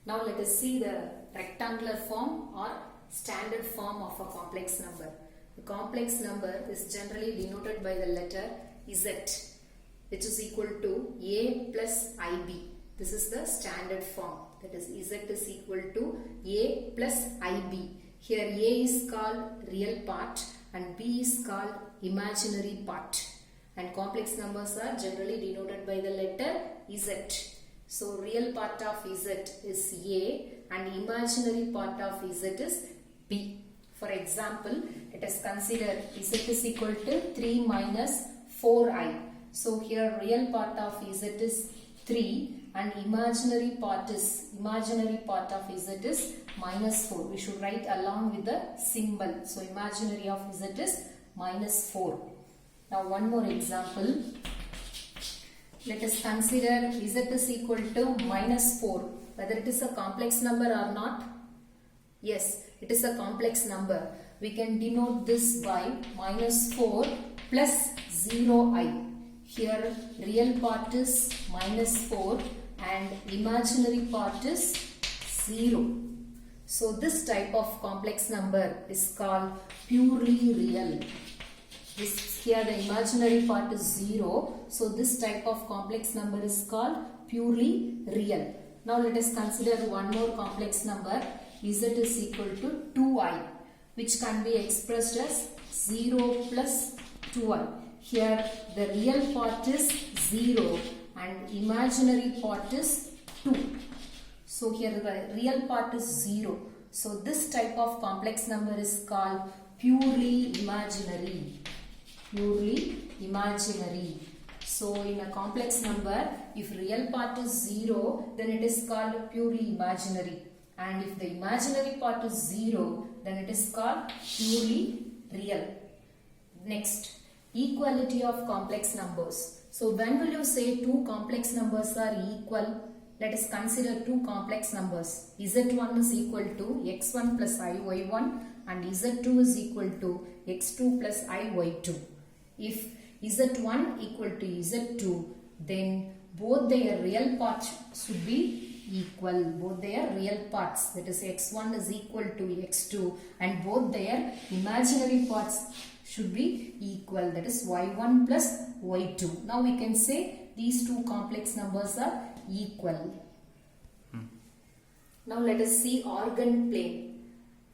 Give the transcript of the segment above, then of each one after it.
Now let us see the rectangular form or standard form of a complex number. The complex number is generally denoted by the letter Z, which is equal to A plus IB. This is the standard form. That is Z is equal to A plus IB. Here A is called real part and B is called imaginary part. And complex numbers are generally denoted by the letter Z. So real part of Z is A and imaginary part of Z is B. For example, let us consider Z is equal to 3 minus 4i. So here real part of Z is 3 and imaginary part of Z is minus 4. We should write along with the symbol. So imaginary of Z is minus 4. Now one more example. Let us consider Z is equal to minus 4. Whether it is a complex number or not? Yes, it is a complex number. We can denote this by minus 4 plus 0i. Here real part is minus 4 and imaginary part is 0. So this type of complex number is called purely real. Here the imaginary part is 0. So this type of complex number is called purely real. Now let us consider one more complex number. Z is equal to 2i, which can be expressed as 0 plus 2i. Here the real part is 0 and imaginary part is 2. So here the real part is 0. So this type of complex number is called purely imaginary. Purely imaginary. So in a complex number, if real part is 0, then it is called purely imaginary. And if the imaginary part is 0, then it is called purely real. Next, equality of complex numbers. So when will you say two complex numbers are equal? Let us consider two complex numbers. Z1 is equal to x1 plus iy1 and Z2 is equal to x2 plus iy2. If Z1 equal to Z2, then both their real parts should be equal. Both their real parts, that is x1 is equal to x2 and both their imaginary parts should be equal, that is y1 plus y2. Now we can say these two complex numbers are equal. Now let us see organ plane.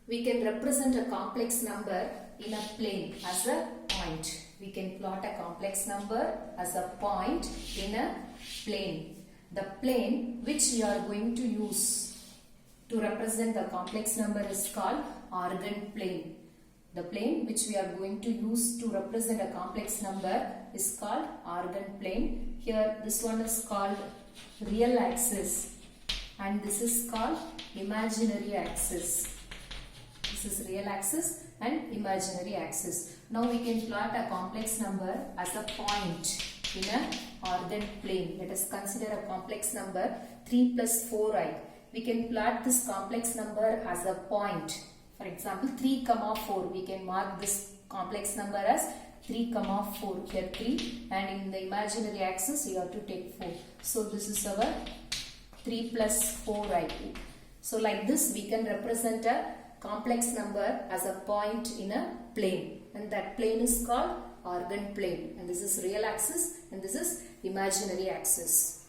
We can represent a complex number in a plane as a point. We can plot a complex number as a point in a plane. The plane which we are going to use to represent the complex number is called organ plane. The plane which we are going to use to represent a complex number is called organ plane. Here this one is called real axis and this is called imaginary axis. This is real axis and imaginary axis. Now we can plot a complex number as a point in an organ plane. Let us consider a complex number 3 plus 4i. We can plot this complex number as a point. For example, 3, 4. We can mark this complex number as 3, 4. Here 3 and in the imaginary axis you have to take 4. So this is our 3 plus 4i. So like this we can represent a complex number as a point in a plane and that plane is called organ plane and this is real axis and this is imaginary axis.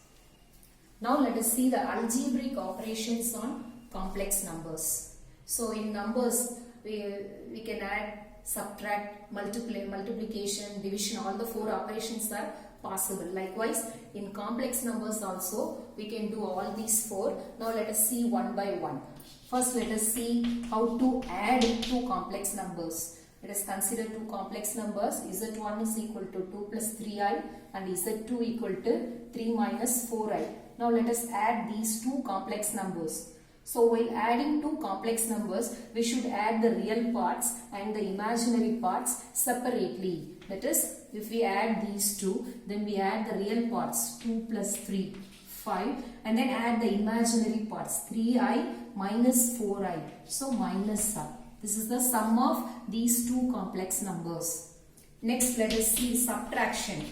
Now let us see the algebraic operations on complex numbers. So in numbers we can add, subtract, multiplication, division, all the 4 operations are possible. Likewise in complex numbers also we can do all these 4. Now let us see one by one. First let us see how to add two complex numbers. Let us consider two complex numbers. Z1 is equal to 2 plus 3i and Z2 equal to 3 minus 4i. Now let us add these two complex numbers. So while adding two complex numbers, we should add the real parts and the imaginary parts separately. That is, if we add these two, then we add the real parts 2 plus 3, 5 and then add the imaginary parts 3i minus 4i. So minus i. This is the sum of these two complex numbers. Next let us see subtraction.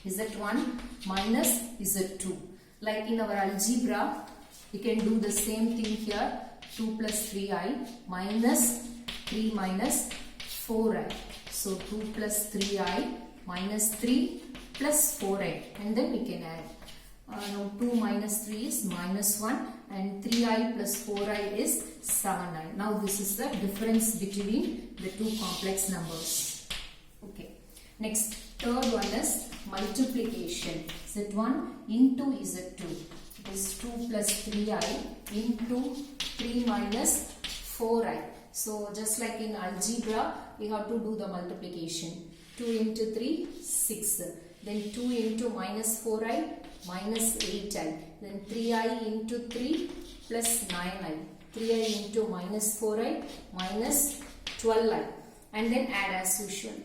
Z1 minus Z2. Like in our algebra, We can do the same thing here. 2 plus 3i minus 3 minus 4i. So 2 plus 3i minus 3 plus 4i, and then we can add. Now 2 minus 3 is minus 1 and 3i plus 4i is 7i. Now this is the difference between the two complex numbers. Okay. Next, third one is multiplication. Z1 into Z2. It is 2 plus 3i into 3 minus 4i. So just like in algebra, we have to do the multiplication. 2 into 3, 6. Then 2 into minus 4i, minus 8i. Then 3i into 3 plus 9i. 3i into minus 4i, minus 12i. And then add as usual.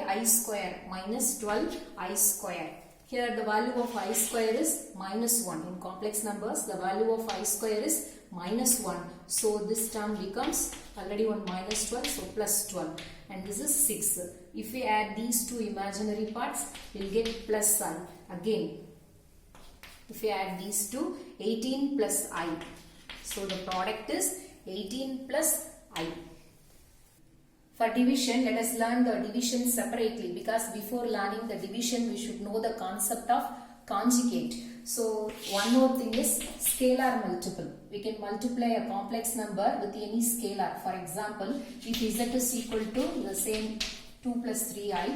I square minus 12i square. Here the value of I square is minus 1. In complex numbers, the value of I square is minus 1. So this term becomes already 1 minus 12, so plus 12. And this is 6. If we add these two imaginary parts, we will get plus I again. If we add these two, 18 plus I. So the product is 18 plus I. For division, let us learn the division separately, because before learning the division, we should know the concept of conjugate. So one more thing is scalar multiple. We can multiply a complex number with any scalar. For example, if z is equal to the same 2 plus 3i,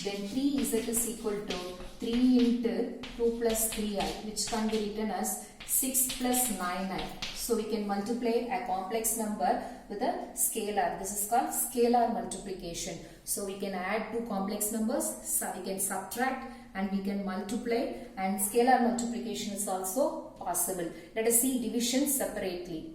then 3z is equal to 3 into 2 plus 3i, which can be written as 6 plus 9i. So we can multiply a complex number with a scalar. This is called scalar multiplication. So we can add two complex numbers, so we can subtract and we can multiply, and scalar multiplication is also possible. Let us see division separately.